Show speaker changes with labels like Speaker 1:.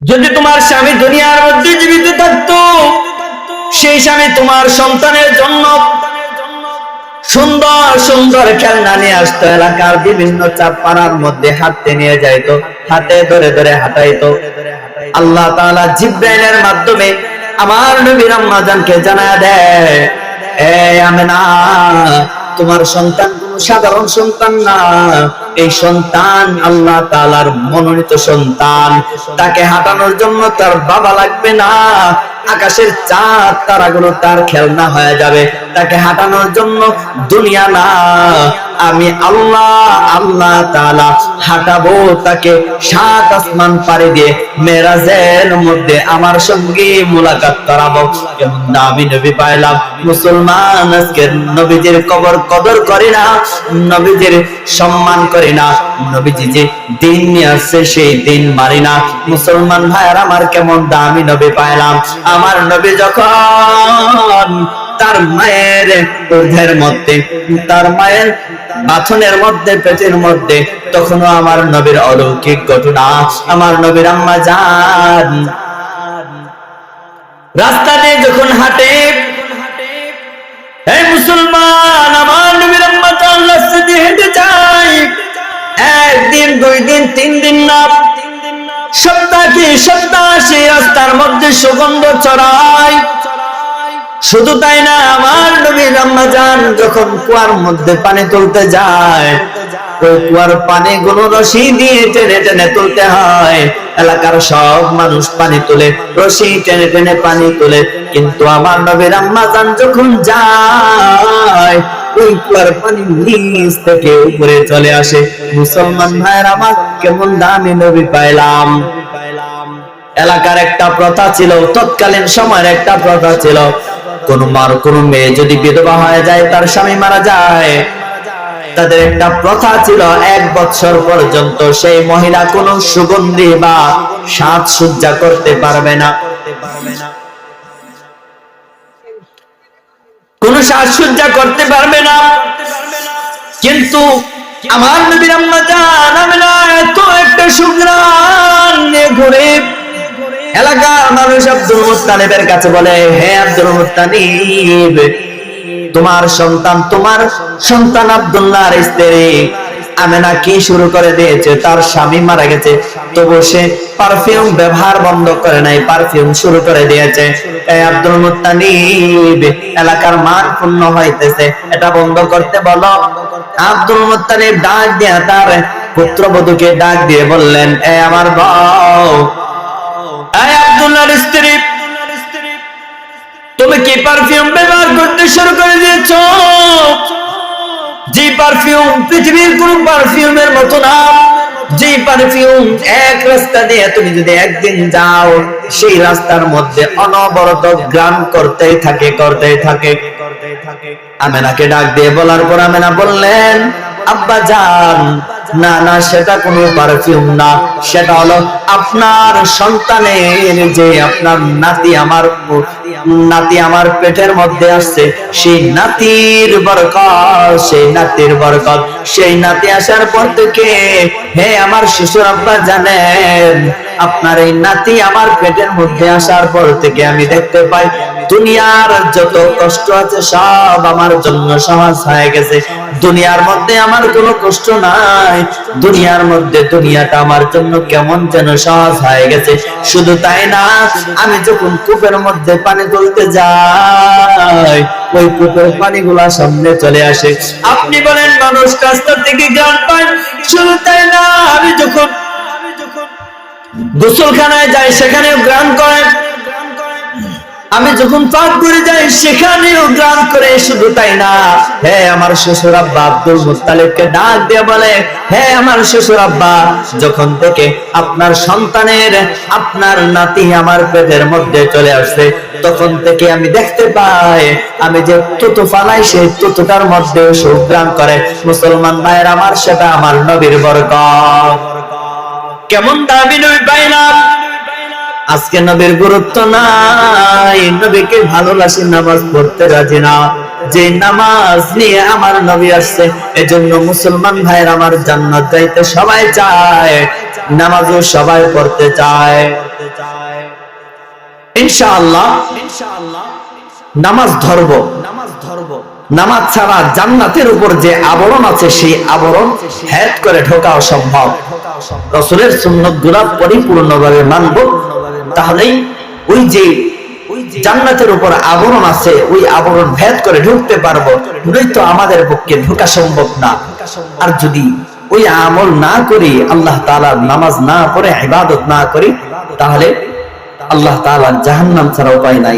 Speaker 1: যদি তোমার স্বামী দুনিয়ার মধ্যে জীবিত থাকতো, সেই স্বামী তোমার সন্তানের জন্য সুন্দর সুন্দর খেলনা নিয়ে আসতো, এলাকার বিভিন্ন চাপ পাড়ার মধ্যে হাঁটতে নিয়ে যাইতো, হাতে ধরে ধরে হাঁটাইতো। আল্লাহ তাআলা জিবরাইলের মাধ্যমে আমার নবীর আম্মা জানকে জানায় দেয়, এই আমেনা, তোমার সন্তান কোন সাধারণ সন্তান না, এই সন্তান আল্লাহ তাআলার মনোনীত সন্তান। তাকে হাঁটানোর জন্য তার বাবা লাগবে না, আকাশের চাঁদ তারাগুলো তার খেলনা হয়ে যাবে। তাকে হাঁটানোর জন্য দুনিয়া না, আমি আল্লাহ তাআলা হাঁটাবো তাকে 7 আসমান পাড়ি দিয়ে মেরাজের মধ্যে আমার সঙ্গে মুলাকাত করাবো। কেমন দামি নবী পাইলাম। মুসলমান আজকে নবীজির কদর করে না, নবীজির সম্মান করে না, নবীজি যে দিন নিয়ে আসছে সেই দিন মানি না। মুসলমান ভাইয়ার আমার, কেমন দামি নবী পাইলাম। আমার নবী যখন তার মায়ের দুধের মধ্যে, তার মায়ের বাথনের মধ্যে, পেটের মধ্যে, তখনও আমার নবীর অলৌকিক ঘটনা। আমার নবীর আম্মা জান রাস্তা দিয়ে যখন হাঁটে, এই মুসলমান, আমার নবীর আম্মা জান রাস্তা দিয়ে হেঁটে যায়, 1 দিন 2 দিন 3 দিন না, সপ্তাহ কি সপ্তাহ সেই রাস্তার মধ্যে সুগন্ধ ছড়ায়। শুধু তাই না, আমার নবীর আম্মা জান যখন কুয়ার মধ্যে পানি তুলতে যায়, ওই কুয়ার পানি গুলো রশি দিয়ে টেনে টেনে তুলতে হয়। এলাকার সব মানুষ পানি তুলে, রশি টেনে টেনে পানি তুলে, কিন্তু আমার নবীর আম্মা জান যখন যায়, ওই কুয়ার পানি নিচ থেকে উপরে চলে আসে। মুসলমান ভাইয়ের আমার, কেমন দামি নবী পাইলাম। এলাকার একটা প্রথা ছিল, তৎকালীন সময়ের একটা প্রথা ছিল, কোন মেয়ে যদি বিধবা হয়ে যায়, তার স্বামী মারা যায়, তাদের একটা প্রথা ছিল 1 বছর পর্যন্ত সেই মহিলা কোন সুগন্ধি বা সাজসজ্জা করতে পারবে না, কোন সাজসজ্জা করতে পারবে না। কিন্তু আমার নবীর আম্মা জান আমিনা এত একটা সুঘ্রাণ নিয়ে ঘুরে, এলাকার মানুষ আব্দুল মুত্তালিবের কাছে বলে, হে আব্দুল মুত্তালিব, তোমার সন্তান আব্দুল্লাহর স্ত্রী আমেনা কি শুরু করে দিয়েছে, তার স্বামী মারা গেছে, তবু সে পারফিউম ব্যবহার বন্ধ করে নাই, পারফিউম শুরু করে দিয়েছে। এই আব্দুল মুত্তালিব, এলাকার মান পূর্ণ হইতেছে, এটা বন্ধ করতে বলো। আব্দুল মুত্তালিব ডাক দিয়ে তার পুত্রবধূকে ডাক দিয়ে বললেন, এ আমার বউ, এই আব্দুল্লাহর স্ত্রী, তুমি কি পারফিউম ব্যবহার করতে শুরু করে দিয়েছো? যে পারফিউম পৃথিবীর কোন পারফিউমের মতো না, যে পারফিউম এক রাস্তা দিয়ে তুমি যদি একদিন যাও, সেই রাস্তার মধ্যে অনবরত গ্রাম করতেই থাকে। আমেনাকে ডাক দিয়ে বলার পর আমেনা বললেন, আব্বা জান, না না, সেটা কোনো পারফিউম না, সেটা হলো আপনার সন্তানের, যে আপনার নাতি আমার পেটের মধ্যে আসছে, সেই নাতির বরকত, সেই নাতি আসার পর থেকে, হে আমার শ্বশুর আব্বা জানেন, আপনার এই নাতি আমার পেটের মধ্যে আসার পর থেকে আমি দেখতে পাই দুনিয়ার যত কষ্ট আছে সব আমার জন্য সহজ হয়ে গেছে। দুনিয়ার মধ্যে আমার কোনো কষ্ট নাই, দুনিয়ার মধ্যে দুনিয়াটা আমার জন্য কেমন যেন সহজ হয়ে গেছে। শুধু তাই না, আমি যখন কূপের মধ্যে পানি তুলতে যাই, ওই কূপের পানিগুলা সামনে চলে আসে। আপনি বলেন মানুষ রাস্তা থেকে জ্ঞান পায়। শুধু তাই না, আমি যখন গোসলখানায় যাই সেখানেও গ্রাম করে, আমি যখন পাক করে যাই সেখানেও গ্রাম করে। শুধু তাই না, হে আমার শ্বশুর আব্বা আব্দুল মুত্তালিবকে ডাক দিয়ে বলে, হে আমার শ্বশুর আব্বা, যখন থেকে আপনার সন্তানের, আপনার নাতি আমার পেটের মধ্যে চলে আসছে, তখন থেকে আমি দেখতে পাই, আমি যে তুতু ফালাই সেই তুতুটার মধ্যে সুগ্রাম করে। মুসলমান ভাইয়ের আমার, সেটা আমার নবীর বরকত। কেমন দামি নবী পাইলাম। আজকে নবীর গুরুত্ব নাই, নবীকে ভালোবাসি, নামাজ পড়তে রাজি না, যে নামাজ নিয়ে আমার নবী আসছে। এজন্য মুসলমান ভাইয়ের আমার, জান্নাত যাইতে সবাই চায়, নামাজও সবাই পড়তে চায়। ইনশাআল্লাহ নামাজ ধরবো। নামাজ ছাড়া জান্নাতের উপর যে আবরণ আছে সেই আবরণ হেদ করে ঢোকা অসম্ভব। রাসূলের সুন্নাতগুলো পরিপূর্ণভাবে মানব, তাহলেই ওই যে জান্নাতের উপর আবরণ আছে ওই আবরণ ভেদ করে ঢুকতে পারবো, নয়তো আমাদের পক্ষে ঢোকা সম্ভব না। আর যদি ওই আমল না করি, আল্লাহ তাআলার নামাজ না পড়ে ইবাদত না করি, তাহলে আল্লাহ তাআলার জাহান্নাম ছাড়া উপায় নাই।